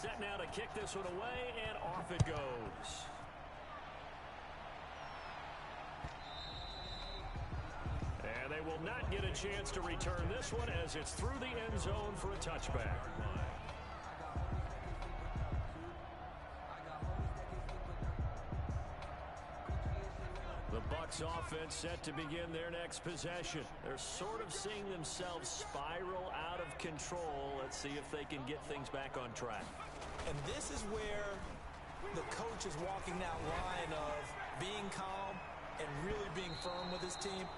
Set now to kick this one away, and off it goes. And they will not get a chance to return this one as it's through the end zone for a touchback. The Bucs offense set to begin their next possession. They're sort of seeing themselves spiral out of control. Let's see if they can get things back on track. And this is where the coach is walking that line of being calm and really being firm with his team.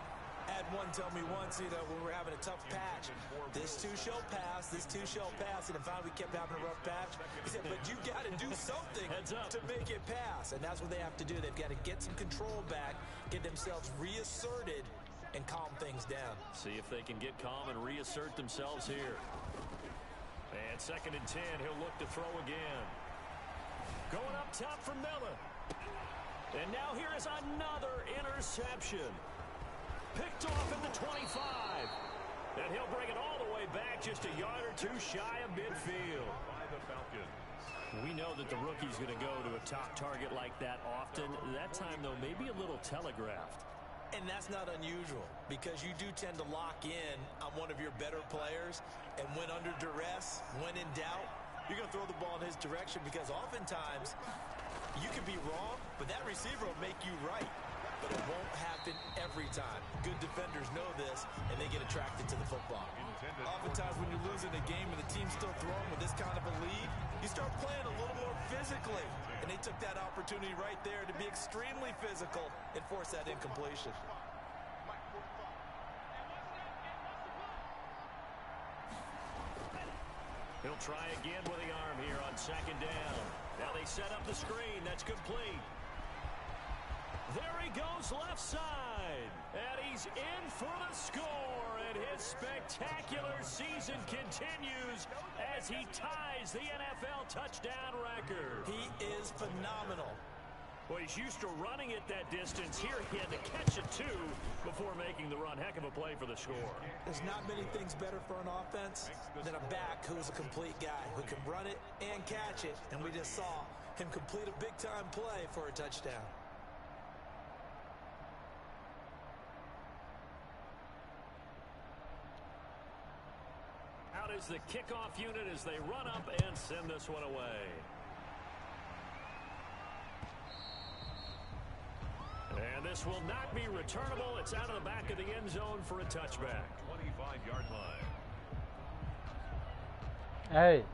I had one tell me once, when we were having a tough patch, this too shall pass, this too shall pass, and finally we kept having a rough patch. He said, but you got to do something to make it pass, and that's what they have to do. They've got to get some control back, get themselves reasserted, and calm things down. See if they can get calm and reassert themselves here. And 2nd and 10, he'll look to throw again. Going up top for Miller. And now here is another interception. Picked off at the 25. And he'll bring it all the way back just a yard or two shy of midfield. By the Falcons. We know that the rookie's going to go to a top target like that often. That time, though, maybe a little telegraphed. And that's not unusual because you do tend to lock in on one of your better players. And when under duress, when in doubt, you're going to throw the ball in his direction because oftentimes you can be wrong, but that receiver will make you right. But it won't happen every time. Good defenders know this, and they get attracted to the football. Oftentimes when you're losing a game and the team's still throwing with this kind of a lead, you start playing a little more physically. And they took that opportunity right there to be extremely physical and force that incompletion. He'll try again with the arm here on 2nd down. Now they set up the screen. That's complete. There he goes left side. And he's in for the score. And his spectacular season continues as he ties the NFL touchdown record. He is phenomenal. Well, he's used to running it that distance. Here he had to catch it, too, before making the run. Heck of a play for the score. There's not many things better for an offense than a back who's a complete guy, who can run it and catch it. And we just saw him complete a big-time play for a touchdown. Out is the kickoff unit as they run up and send this one away. And this will not be returnable. It's out of the back of the end zone for a touchback. 25-yard line. Hey.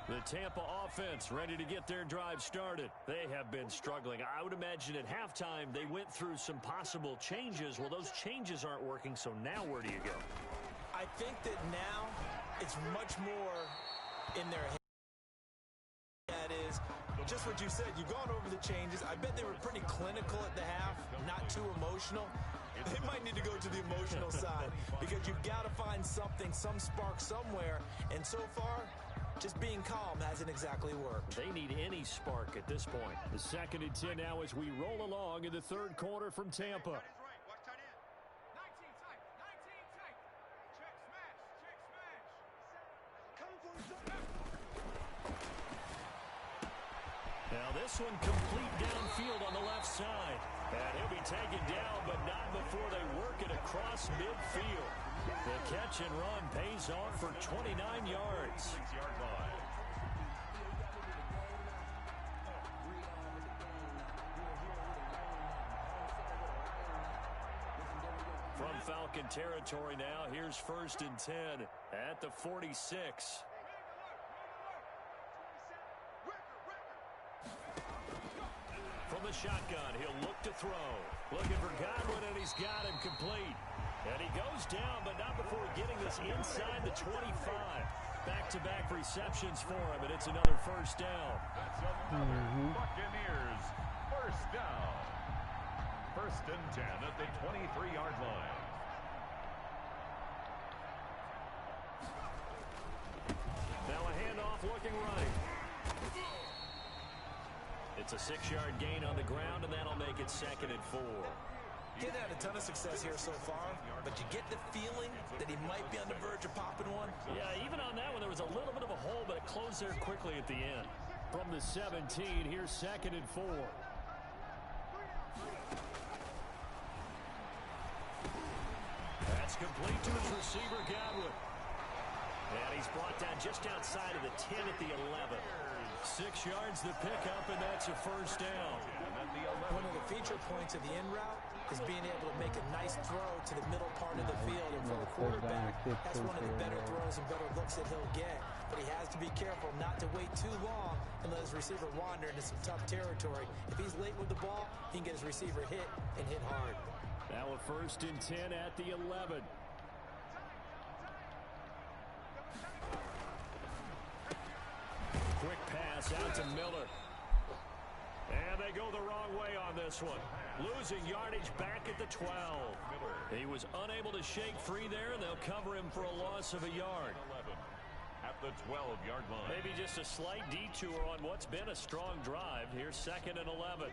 The Tampa offense ready to get their drive started. They have been struggling. I would imagine at halftime they went through some possible changes. Well, those changes aren't working, so now where do you go? I think that now it's much more in their head. That is just what you said. You've gone over the changes. I bet they were pretty clinical at the half, not too emotional. They might need to go to the emotional side because you've got to find something, some spark somewhere. And so far, just being calm hasn't exactly worked. They need any spark at this point. The 2nd and 10 now as we roll along in the 3rd quarter from Tampa. Now this one complete downfield on the left side. And he'll be taken down, but not before they work it across midfield. The catch and run pays off for 29 yards. 6-yard line. From Falcon territory now, here's 1st and 10 at the 46. From the shotgun, he'll look to throw. Looking for Godwin, and he's got him complete. And he goes down, but not before getting this inside the 25. Back-to-back receptions for him, and it's another 1st down. That's another Buccaneers 1st down. 1st and 10 at the 23-yard line. Now a handoff looking right. It's a 6-yard gain on the ground, and that'll make it 2nd and 4. He hasn't had a ton of success here so far, but you get the feeling that he might be on the verge of popping one. Yeah, even on that one, there was a little bit of a hole, but it closed there quickly at the end. From the 17, here's 2nd and 4. That's complete to his receiver, Godwin. And he's brought down just outside of the 10 at the 11. 6 yards to pick up, and that's a first down. One of the feature points of the in route is being able to make a nice throw to the middle part of the field. And for a quarterback, that's one of the better throws and better looks that he'll get. But he has to be careful not to wait too long and let his receiver wander into some tough territory. If he's late with the ball, he can get his receiver hit and hit hard. Now a 1st and 10 at the 11. Quick pass out to Miller. And they go the wrong way on this one. Losing yardage back at the 12. He was unable to shake free there, and they'll cover him for a loss of a yard. At the 12-yard line. Maybe just a slight detour on what's been a strong drive. Here's 2nd and 11.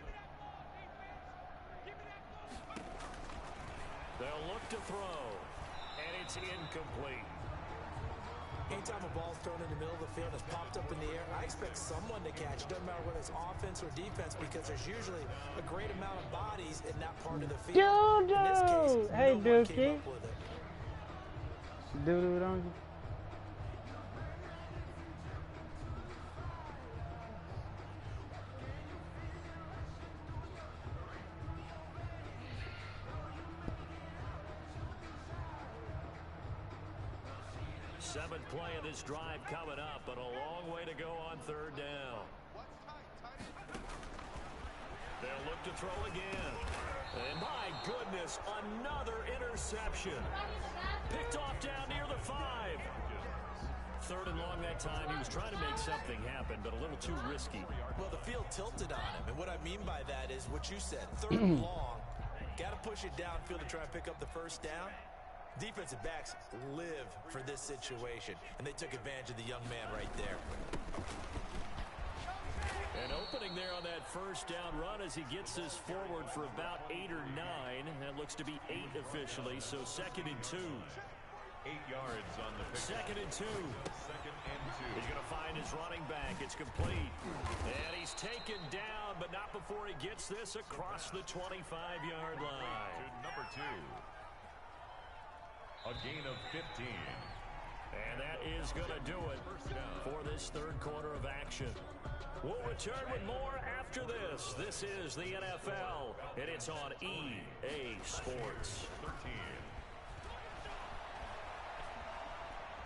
They'll look to throw, and it's incomplete. Anytime a ball's thrown in the middle of the field and it's popped up in the air, I expect someone to catch. It doesn't matter whether it's offense or defense, because there's usually a great amount of bodies in that part of the field. In this case, hey, no one Dookie. came up with it. Doo-doo on you. 7th play of this drive coming up, but a long way to go on 3rd down. They'll look to throw again. And my goodness, another interception. Picked off down near the 5. 3rd and long that time. He was trying to make something happen, but a little too risky. Well, the field tilted on him, and what I mean by that is what you said. 3rd and long. Got to push it downfield to try and pick up the first down. Defensive backs live for this situation, and they took advantage of the young man right there. And opening there on that first down run as he gets this forward for about 8 or 9. That looks to be 8 officially, so 2nd and 2. 8 yards on the pick. 2nd and 2. 2nd and 2. He's going to find his running back. It's complete. And he's taken down, but not before he gets this across the 25-yard line. To number 2. A gain of 15. And that is going to do it for this 3rd quarter of action. We'll return with more after this. This is the NFL, and it's on EA Sports. 13.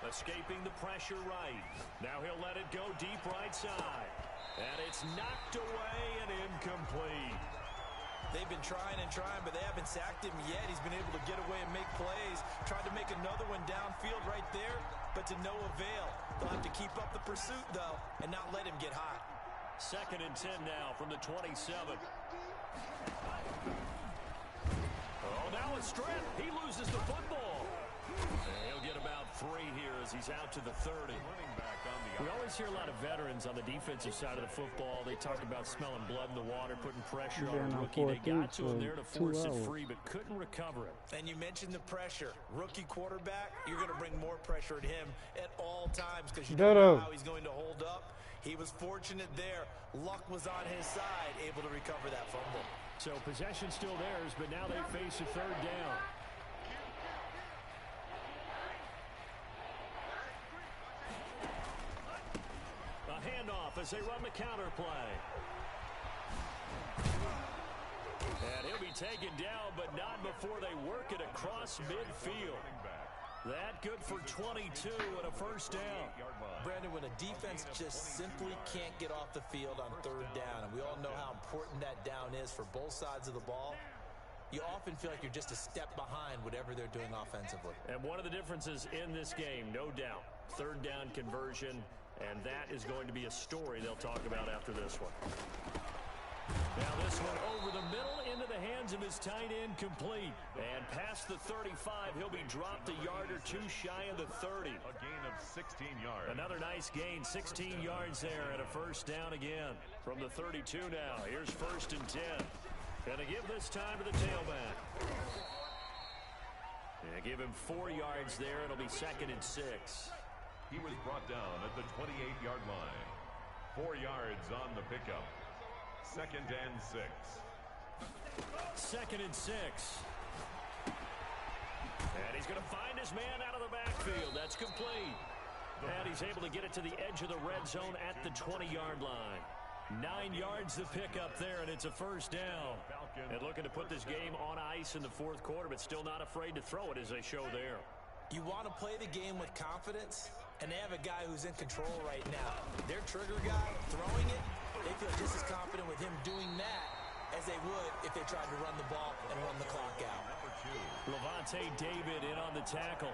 Escaping the pressure right. Now he'll let it go deep right side. And it's knocked away and incomplete. They've been trying and trying, but they haven't sacked him yet. He's been able to get away and make plays. Tried to make another one downfield right there, but to no avail. They'll have to keep up the pursuit, though, and not let him get hot. 2nd and 10 now from the 27. Oh, now a strip. He loses the football. And he'll get about 3 here as he's out to the 30. We always hear a lot of veterans on the defensive side of the football. They talk about smelling blood in the water, putting pressure on a rookie. They got to him there to force it free, but couldn't recover it. And you mentioned the pressure. Rookie quarterback, you're going to bring more pressure at him at all times because you don't know how he's going to hold up. He was fortunate there. Luck was on his side, able to recover that fumble. So possession still theirs, but now they face a 3rd down. A handoff as they run the counter play. And he'll be taken down, but not before they work it across midfield. That good for 22 and a first down. Brandon, when a defense just simply can't get off the field on 3rd down, and we all know how important that down is for both sides of the ball, you often feel like you're just a step behind whatever they're doing offensively. And one of the differences in this game, no doubt, 3rd down conversion, and that is going to be a story they'll talk about after this one. Now this one over the middle into the hands of his tight end, complete. And past the 35, he'll be dropped a yard or 2 shy of the 30. A gain of 16 yards. Another nice gain, 16 yards there, and a first down again. From the 32 now, here's 1st and 10. Gonna give this time to the tailback. Yeah, give him 4 yards there. It'll be 2nd and 6. He was brought down at the 28-yard line. 4 yards on the pickup. 2nd and 6. 2nd and 6. And he's going to find his man out of the backfield. That's complete. And he's able to get it to the edge of the red zone at the 20-yard line. 9 yards to pick up there, and it's a 1st down. And looking to put this game on ice in the 4th quarter, but still not afraid to throw it as they show there. You want to play the game with confidence, and they have a guy who's in control right now. Their trigger guy throwing it, they feel just as confident with him doing that as they would if they tried to run the ball and run the clock out. Levante David in on the tackle.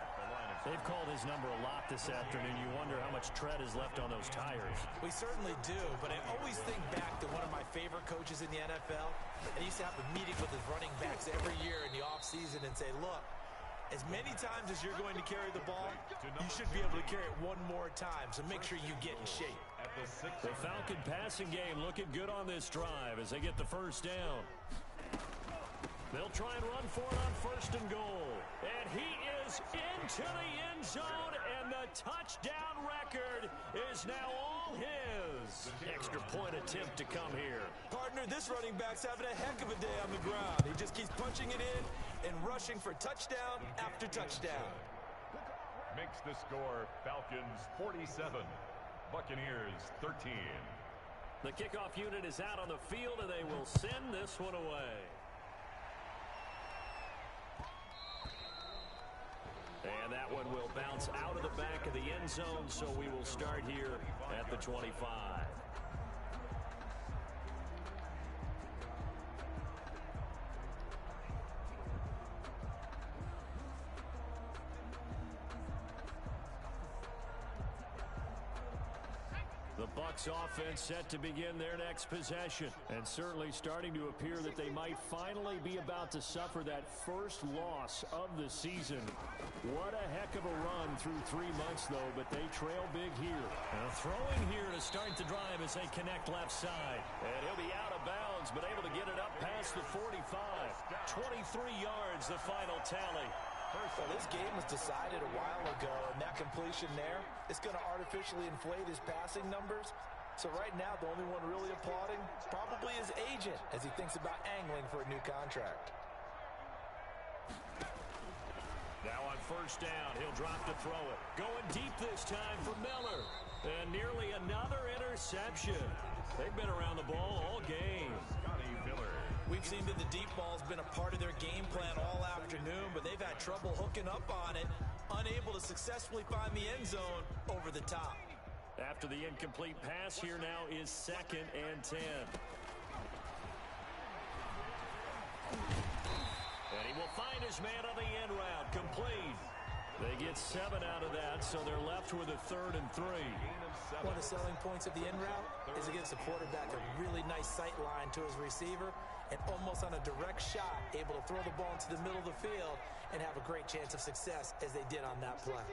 They've called his number a lot this afternoon. You wonder how much tread is left on those tires. We certainly do, but I always think back to one of my favorite coaches in the NFL. And he used to have a meeting with his running backs every year in the offseason and say, look, as many times as you're going to carry the ball, you should be able to carry it one more time, so make sure you get in shape. The Falcon passing game looking good on this drive as they get the 1st down. They'll try and run for it on 1st and goal. And he is into the end zone, and the touchdown record is now all his. Extra point attempt to come here. Partner, this running back's having a heck of a day on the ground. He just keeps punching it in and rushing for touchdown after touchdown. Makes the score Falcons 47, Buccaneers 13. The kickoff unit is out on the field, and they will send this one away. And that one will bounce out of the back of the end zone, so we will start here at the 25. The Bucs offense set to begin their next possession, and certainly starting to appear that they might finally be about to suffer that first loss of the season. What a heck of a run through 3 months, though, but they trail big here. Now throwing here to start the drive as they connect left side. And he'll be out of bounds, but able to get it up past the 45. 23 yards, the final tally. Well, this game was decided a while ago, and that completion there is going to artificially inflate his passing numbers. So right now, the only one really applauding probably his agent as he thinks about angling for a new contract. Now on 1st down, he'll drop to throw it. Going deep this time for Miller. And nearly another interception. They've been around the ball all game. We've seen that the deep ball's been a part of their game plan all afternoon, but they've had trouble hooking up on it, unable to successfully find the end zone over the top. After the incomplete pass, here now is 2nd and 10. And he will find his man on the end route, complete. They get 7 out of that, so they're left with a 3rd and 3. One of the selling points of the end route is it gives the quarterback a really nice sight line to his receiver, and almost on a direct shot, able to throw the ball into the middle of the field and have a great chance of success as they did on that play.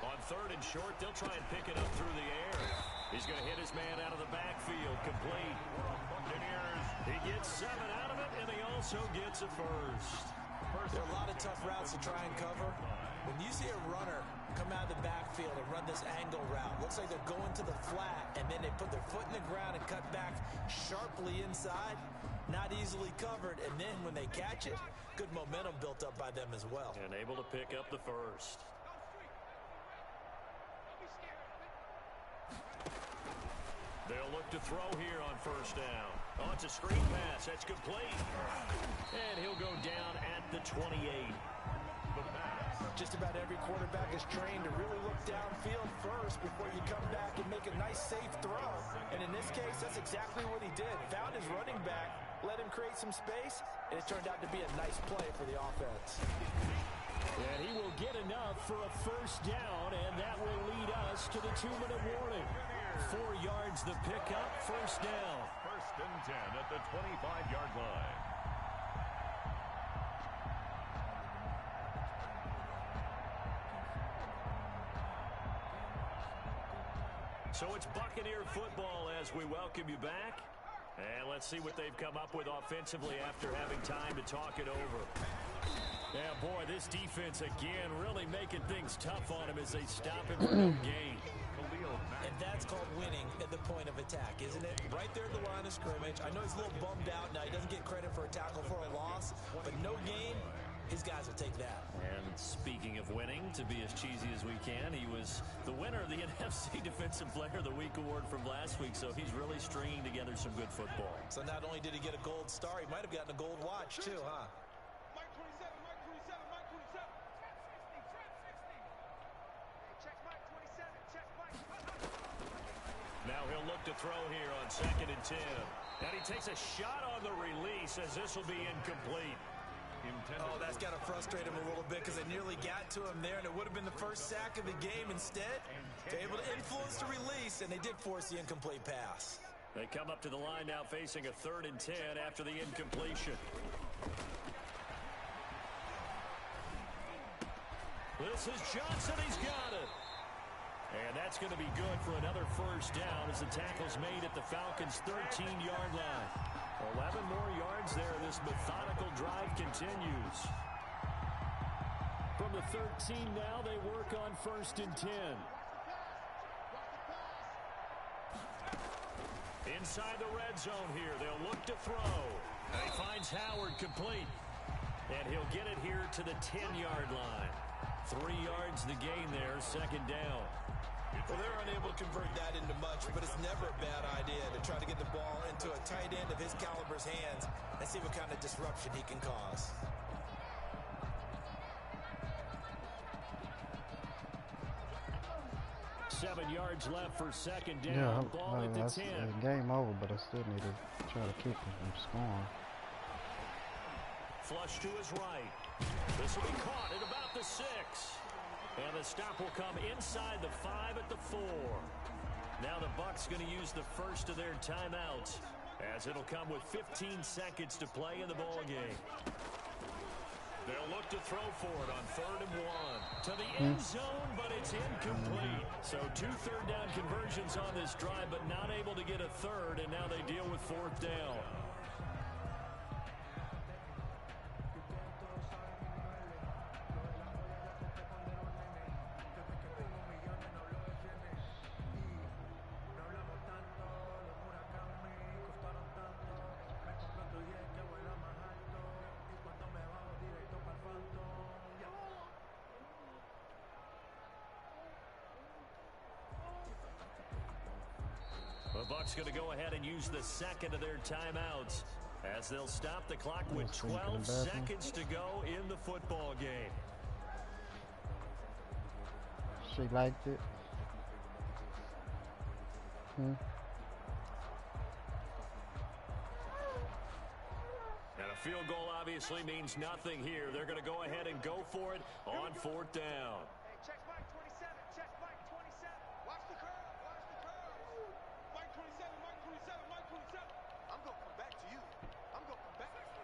On 3rd and short, they'll try and pick it up through the air. He's going to hit his man out of the backfield, complete. He gets 7 out of it, and he also gets a 1st. There are a lot of tough routes to try and cover. When you see a runner come out of the backfield and run this angle route, looks like they're going to the flat, and then they put their foot in the ground and cut back sharply inside, not easily covered, and then when they catch it, good momentum built up by them as well. And able to pick up the 1st. They'll look to throw here on 1st down. Oh, it's a screen pass. That's complete. And he'll go down at the 28. Just about every quarterback is trained to really look downfield first before you come back and make a nice, safe throw. And in this case, that's exactly what he did. Found his running back, let him create some space, and it turned out to be a nice play for the offense. And he will get enough for a 1st down, and that will lead us to the 2-minute warning. 4 yards the pickup, 1st down. 1st and 10 at the 25-yard line. So it's Buccaneer football as we welcome you back. And let's see what they've come up with offensively after having time to talk it over. Yeah, boy, this defense again really making things tough on him as they stop him for no gain. And that's called winning at the point of attack, isn't it? Right there at the line of scrimmage. I know he's a little bummed out now. He doesn't get credit for a tackle for a loss, but no gain, his guys will take that. And speaking of winning, to be as cheesy as we can, he was the winner of the NFC Defensive Player of the Week award from last week, so he's really stringing together some good football. So not only did he get a gold star, he might have gotten a gold watch too, huh? Now he'll look to throw here on 2nd and 10. And he takes a shot on the release as this will be incomplete. Oh, that's got to frustrate him a little bit because they nearly got to him there, and it would have been the first sack of the game. Instead, they're able to influence the release, and they did force the incomplete pass. They come up to the line now facing a 3rd and 10 after the incompletion. This is Johnson. He's got it. And that's going to be good for another first down as the tackle's made at the Falcons' 13-yard line. 11 more yards there. This methodical drive continues. From the 13 now, they work on 1st and 10. Inside the red zone here. They'll look to throw. And he finds Howard complete. And he'll get it here to the 10-yard line. 3 yards the gain there, 2nd down. Well, they're unable to convert that into much, but it's never a bad idea to try to get the ball into a tight end of his caliber's hands and see what kind of disruption he can cause. Seven yards left for 2nd down. Yeah, Ball at the 10. Game over, but I still need to try to keep him from scoring. Flush to his right. This will be caught at about the 6. And the stop will come inside the 5 at the 4. Now the Bucs going to use the first of their timeouts as it'll come with 15 seconds to play in the ball game. They'll look to throw for it on 3rd and 1. To the end zone, but it's incomplete. So 2 third-down conversions on this drive, but not able to get a third, and now they deal with 4th down. The Bucs going to go ahead and use the 2nd of their timeouts as they'll stop the clock with 12 seconds to go in the football game. She liked it. And a field goal obviously means nothing here. They're going to go ahead and go for it on 4th down. Check Mike 27. Check Mike 27. Watch the curve. Watch the curve. Mike 27. Mike 27. Mike 27. I'm going to come back to you. I'm going to come back. 67.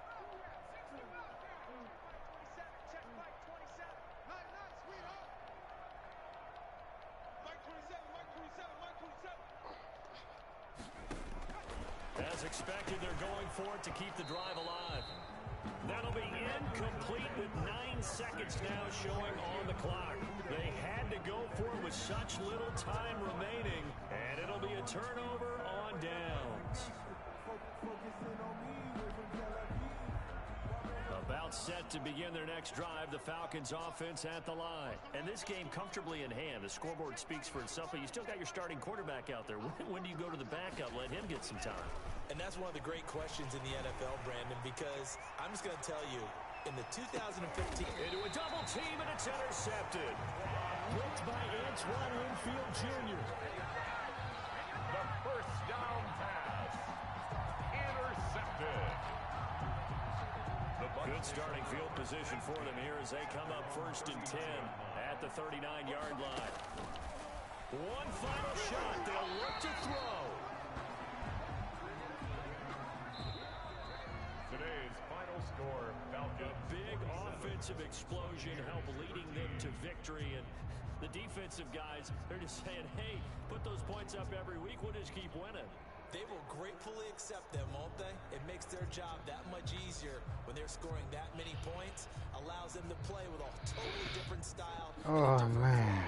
Check Mike 27. 99, sweetheart. Mike 27. Mike 27. Mike 27. As expected, they're going for it to keep the drive alive. That'll be incomplete with 9 seconds now showing on the clock. They had to go for it with such little time remaining, and it'll be a turnover on downs. About set to begin their next drive, the Falcons offense at the line. And this game comfortably in hand. The scoreboard speaks for itself, but you still got your starting quarterback out there. When do you go to the backup, let him get some time? And that's one of the great questions in the NFL, Brandon, because I'm just going to tell you, in the 2015... Into a double team, and it's intercepted. Blocked by Antoine Winfield Jr. The first down pass. Intercepted. Good starting field position for them here as they come up 1st and 10 at the 39-yard line. One final shot. They'll look to throw. Today's final score, Falcons. A big offensive explosion helped leading them to victory. And the defensive guys, they're just saying, hey, put those points up every week. We'll just keep winning. They will gratefully accept them, won't they? It makes their job that much easier when they're scoring that many points. Allows them to play with a totally different style. Oh, man.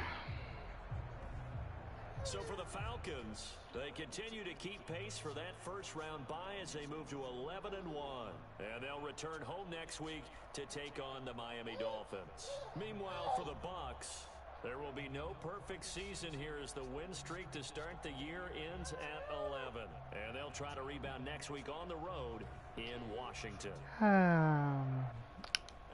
So for the Falcons, they continue to keep pace for that first-round bye as they move to 11-1. And they'll return home next week to take on the Miami Dolphins. Meanwhile, for the Bucs, there will be no perfect season here as the win streak to start the year ends at 11. And they'll try to rebound next week on the road in Washington.